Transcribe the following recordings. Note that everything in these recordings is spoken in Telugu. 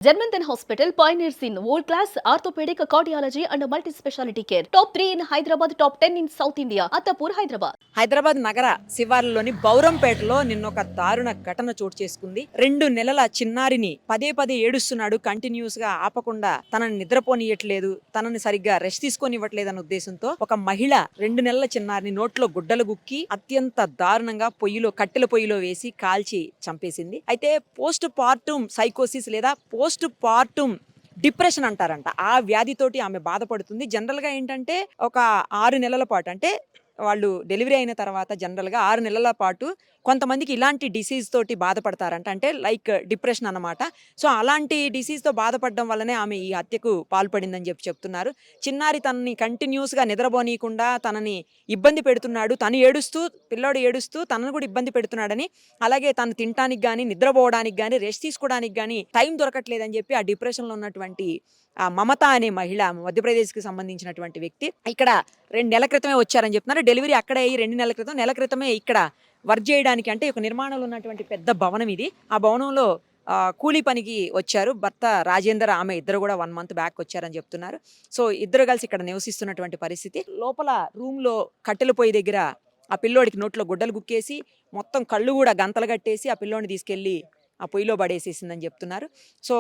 Janmanthan Hospital pioneers in world-class orthopedic cardiology and multi-specialty care. Top 3 in Hyderabad, top 10 in South India. Attapur, Hyderabad. Hyderabad నగర శివార్లలోని బౌరంపేటలో నిన్నొక దారుణ ఘటన చోటు చేసుకుంది. 2 నెలల చిన్నారిని పదే పదే ఏడుస్తున్నాడు. కంటిన్యూస్ గా ఆపకుండా తనని నిద్రపోనియట్లేదు, తనని సరిగ్గా రెస్ట్ తీసుకోనివ్వట్లేదు అన్న ఉద్దేశంతో ఒక మహిళ 2 నెలల చిన్నారిని నోట్లో గుడ్డలు గుక్కి అత్యంత దారుణంగా కట్టెల పొయ్యిలో వేసి కాల్చి చంపేసింది. అయితే పోస్ట్ పార్టమ్ సైకోసిస్ లేదా పోస్ట్ పార్టమ్ డిప్రెషన్ అంటారంట. ఆ వ్యాధితోటి ఆమె బాధపడుతుంది. జనరల్ గా ఏంటంటే ఒక 6 నెలల పాటు, అంటే వాళ్ళు డెలివరీ అయిన తర్వాత జనరల్గా 6 నెలల పాటు కొంతమందికి ఇలాంటి డిసీజ్ తోటి బాధపడతారంట, అంటే లైక్ డిప్రెషన్ అన్నమాట. సో అలాంటి డిసీజ్తో బాధపడడం వల్లనే ఆమె ఈ హత్యకు పాల్పడిందని చెప్తున్నారు. చిన్నారి తనని కంటిన్యూస్గా నిద్రపోనీయకుండా తనని ఇబ్బంది పెడుతున్నాడు, పిల్లోడు ఏడుస్తూ తనను కూడా ఇబ్బంది పెడుతున్నాడని, అలాగే తను తినడానికి కానీ నిద్రపోవడానికి కానీ రెస్ట్ తీసుకోవడానికి కానీ టైం దొరకట్లేదని చెప్పి ఆ డిప్రెషన్లో ఉన్నటువంటి ఆ మమత అనే మహిళ, మధ్యప్రదేశ్కి సంబంధించినటువంటి వ్యక్తి ఇక్కడ 2 నెలల క్రితమే వచ్చారని చెప్తున్నారు. డెలివరీ అక్కడే అయ్యి 2 నెలల క్రితమే ఇక్కడ వర్క్ చేయడానికి, అంటే ఒక నిర్మాణంలో ఉన్నటువంటి పెద్ద భవనం ఇది. ఆ భవనంలో కూలీ పనికి వచ్చారు. భర్త రాజేందర్, ఆమె ఇద్దరు కూడా 1 మంత్ బ్యాక్ వచ్చారని చెప్తున్నారు. సో ఇద్దరు కలిసి ఇక్కడ నివసిస్తున్నటువంటి పరిస్థితి. లోపల రూమ్లో కట్టెల పొయ్యి దగ్గర ఆ పిల్లోడికి నోట్లో గుడ్డలు గుక్కేసి మొత్తం కళ్ళు కూడా గంతలు కట్టేసి ఆ పిల్లోడిని తీసుకెళ్ళి ఆ పొయ్యిలో పడేసేసిందని చెప్తున్నారు. సో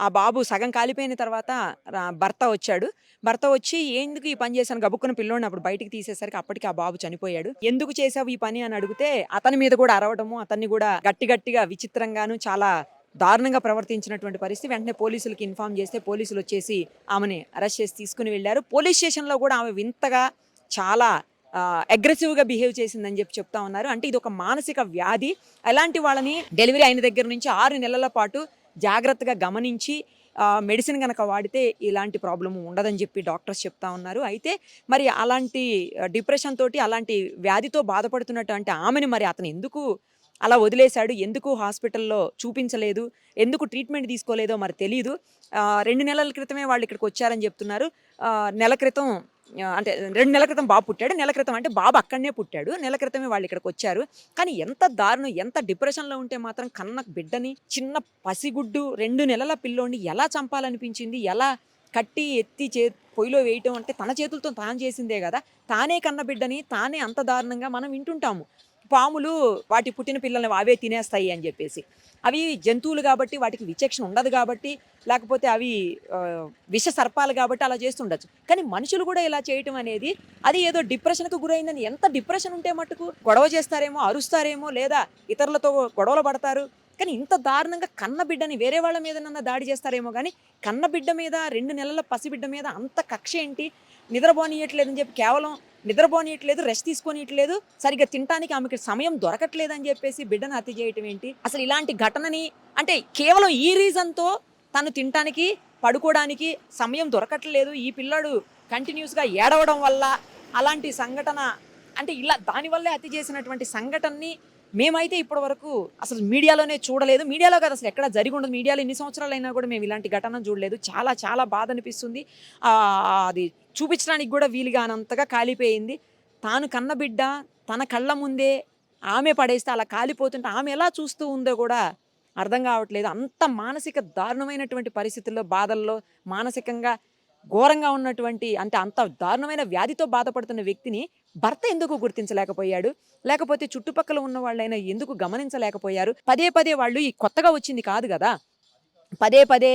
ఆ బాబు సగం కాలిపోయిన తర్వాత భర్త వచ్చి ఎందుకు ఈ పని చేశాను గబుక్కున పిల్లోడిని అప్పుడు బయటికి తీసేసరికి అప్పటికి ఆ బాబు చనిపోయాడు. ఎందుకు చేసావు ఈ పని అని అడిగితే అతని మీద కూడా అరవడము, అతన్ని కూడా గట్టిగా విచిత్రంగాను చాలా దారుణంగా ప్రవర్తించినటువంటి పరిస్థితి. వెంటనే పోలీసులకి ఇన్ఫార్మ్ చేస్తే పోలీసులు వచ్చేసి ఆమెని అరెస్ట్ చేసి తీసుకుని వెళ్ళారు. పోలీస్ స్టేషన్లో కూడా ఆమె వింతగా చాలా అగ్రెసివ్గా బిహేవ్ చేసిందని చెప్తా ఉన్నారు. అంటే ఇది ఒక మానసిక వ్యాధి. అలాంటి వాళ్ళని డెలివరీ అయిన దగ్గర నుంచి 6 నెలల పాటు జాగ్రత్తగా గమనించి మెడిసిన్ కనుక వాడితే ఇలాంటి ప్రాబ్లం ఉండదని చెప్పి డాక్టర్స్ చెప్తా ఉన్నారు. అయితే మరి అలాంటి డిప్రెషన్ తోటి అలాంటి వ్యాధితో బాధపడుతున్నటువంటి ఆమెను మరి అతను ఎందుకు అలా వదిలేశాడు, ఎందుకు హాస్పిటల్లో చూపించలేదు, ఎందుకు ట్రీట్మెంట్ తీసుకోలేదో మరి తెలియదు. 2 నెలల క్రితమే వాళ్ళు ఇక్కడికి వచ్చారని చెప్తున్నారు. నెల క్రితం, అంటే 2 నెలల క్రితం బాబు పుట్టాడు. నెల క్రితం అంటే బాబు అక్కడనే పుట్టాడు. నెల క్రితమే వాళ్ళు ఇక్కడికి వచ్చారు. కానీ ఎంత దారుణం, ఎంత డిప్రెషన్లో ఉంటే మాత్రం కన్న బిడ్డని, చిన్న పసిగుడ్డు 2 నెలల పిల్లోడిని ఎలా చంపాలనిపించింది, ఎలా కట్టి ఎత్తి పొయ్యిలో వేయటం, అంటే తన చేతులతో తాను చేసిందే కదా. తానే కన్న బిడ్డని తానే అంత దారుణంగా మనం వింటుంటాము. పాములు వాటి పుట్టిన పిల్లల్ని అవే తినేస్తాయి అని చెప్పేసి. అవి జంతువులు కాబట్టి వాటికి విచక్షణ ఉండదు కాబట్టి, లేకపోతే అవి విష సర్పాలు కాబట్టి అలా చేస్తుండొచ్చు. కానీ మనుషులు కూడా ఇలా చేయటం అనేది, అది ఏదో డిప్రెషన్కు గురైందని, ఎంత డిప్రెషన్ ఉంటే మటుకు గొడవ చేస్తారేమో, అరుస్తారేమో, లేదా ఇతరులతో గొడవలు పడతారు. కానీ ఇంత దారుణంగా కన్న బిడ్డని వేరే వాళ్ళ మీదనన్నా దాడి చేస్తారేమో, కానీ కన్న బిడ్డ మీద, 2 నెలల పసిబిడ్డ మీద అంత కక్ష ఏంటి? నిద్రపోనీయట్లేదని చెప్పి, కేవలం నిద్రపోనీయట్లేదు, రెస్ట్ తీసుకోనీయట్లేదు, సరిగ్గా తినడానికి ఆమెకి సమయం దొరకట్లేదని చెప్పేసి బిడ్డను హత్య చేయటం ఏంటి? అసలు ఇలాంటి ఘటనని, అంటే కేవలం ఈ రీజన్తో తను తినడానికి, పడుకోవడానికి సమయం దొరకట్లేదు, ఈ పిల్లాడు కంటిన్యూస్గా ఏడవడం వల్ల అలాంటి సంఘటన, అంటే ఇలా దానివల్లే హత్య చేసినటువంటి సంఘటనని మేమైతే ఇప్పటి వరకు అసలు మీడియాలోనే చూడలేదు. మీడియాలో కాదు, అసలు ఎక్కడ జరిగి ఉండదు. మీడియాలో ఎన్ని సంవత్సరాలు అయినా కూడా మేము ఇలాంటి ఘటన చూడలేదు. చాలా చాలా బాధ అనిపిస్తుంది. అది చూపించడానికి కూడా వీలుగానంతగా కాలిపోయింది. తాను కన్నబిడ్డ తన కళ్ళ ముందే ఆమె పడేస్తే అలా కాలిపోతుంటే ఆమె ఎలా చూస్తూ ఉందో కూడా అర్థం కావట్లేదు. అంత మానసిక దారుణమైనటువంటి పరిస్థితుల్లో, బాధల్లో, మానసికంగా ఘోరంగా ఉన్నటువంటి, అంటే అంత దారుణమైన వ్యాధితో బాధపడుతున్న వ్యక్తిని భర్త ఎందుకు గుర్తించలేకపోయాడు, లేకపోతే చుట్టుపక్కల ఉన్న వాళ్ళైనా ఎందుకు గమనించలేకపోయారు? పదే పదే వాళ్ళు, ఈ కొత్తగా వచ్చింది కాదు కదా, పదే పదే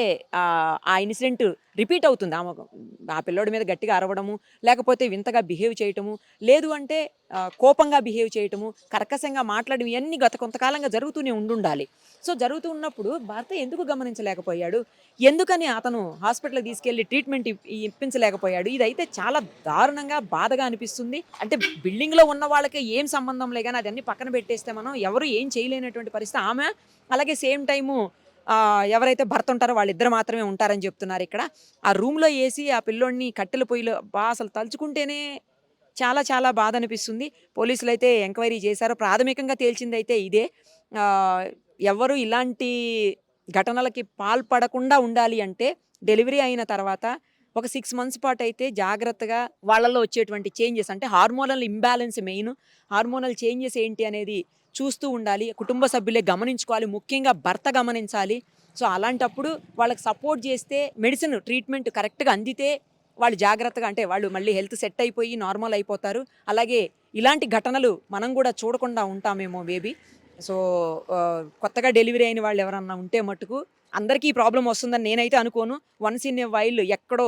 ఆ ఇన్సిడెంట్ రిపీట్ అవుతుంది. ఆ పిల్లోడి మీద గట్టిగా అరవడము, లేకపోతే వింతగా బిహేవ్ చేయటము, లేదు అంటే కోపంగా బిహేవ్ చేయటము, కర్కశంగా మాట్లాడడం, ఇవన్నీ గత కొంతకాలంగా జరుగుతూనే ఉండాలి. సో జరుగుతూ ఉన్నప్పుడు భర్త ఎందుకు గమనించలేకపోయాడు? ఎందుకని అతను హాస్పిటల్కి తీసుకెళ్లి ట్రీట్మెంట్ ఇప్పించలేకపోయాడు? ఇదైతే చాలా దారుణంగా, బాధగా అనిపిస్తుంది. అంటే బిల్డింగ్లో ఉన్న వాళ్ళకి ఏం సంబంధం లే, కానీ అదన్నీ పక్కన పెట్టేస్తే మనం ఎవరు ఏం చేయలేనటువంటి పరిస్థితి. ఆమె అలాగే సేమ్ టైము ఎవరైతే భర్త ఉంటారో వాళ్ళిద్దరు మాత్రమే ఉంటారని చెప్తున్నారు. ఇక్కడ ఆ రూమ్లో వేసి ఆ పిల్లోడిని కట్టెల పొయ్యిలో, అసలు తలుచుకుంటేనే చాలా చాలా బాధ అనిపిస్తుంది. పోలీసులు అయితే ఎంక్వైరీ చేశారు. ప్రాథమికంగా తేల్చింది అయితే ఇదే. ఎవరు ఇలాంటి ఘటనలకి పాల్పడకుండా ఉండాలి అంటే డెలివరీ అయిన తర్వాత ఒక 6 మంత్స్ పాటు అయితే జాగ్రత్తగా వాళ్ళలో వచ్చేటువంటి చేంజెస్, అంటే hormonal imbalance main, hormonal changes ఏంటి అనేది చూస్తూ ఉండాలి. కుటుంబ సభ్యులే గమనించుకోవాలి. ముఖ్యంగా భర్త గమనించాలి. సో అలాంటప్పుడు వాళ్ళకి సపోర్ట్ చేస్తే మెడిసిన్ ట్రీట్మెంట్ కరెక్ట్గా అందితే వాళ్ళు జాగ్రత్తగా అంటే వాళ్ళు మళ్ళీ హెల్త్ సెట్ అయిపోయి నార్మల్ అయిపోతారు. అలాగే ఇలాంటి ఘటనలు మనం కూడా చూడకుండా ఉంటామేమో మేబీ. సో కొత్తగా డెలివరీ అయిన వాళ్ళు ఎవరన్నా ఉంటే మట్టుకు అందరికీ ఈ ప్రాబ్లం వస్తుందని నేనైతే అనుకోను. వన్స్ ఇన్ ఏ వైల్ ఎక్కడో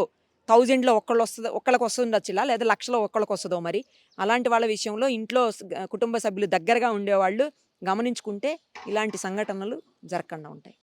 1000లో ఒక్కళ్ళకి వస్తుండొచ్చులా, లేదా లక్షలో ఒక్కళ్ళకి వస్తుందో మరి. అలాంటి వాళ్ళ విషయంలో ఇంట్లో కుటుంబ సభ్యులు దగ్గరగా ఉండేవాళ్ళు గమనించుకుంటే ఇలాంటి సంఘటనలు జరగకుండా ఉంటాయి.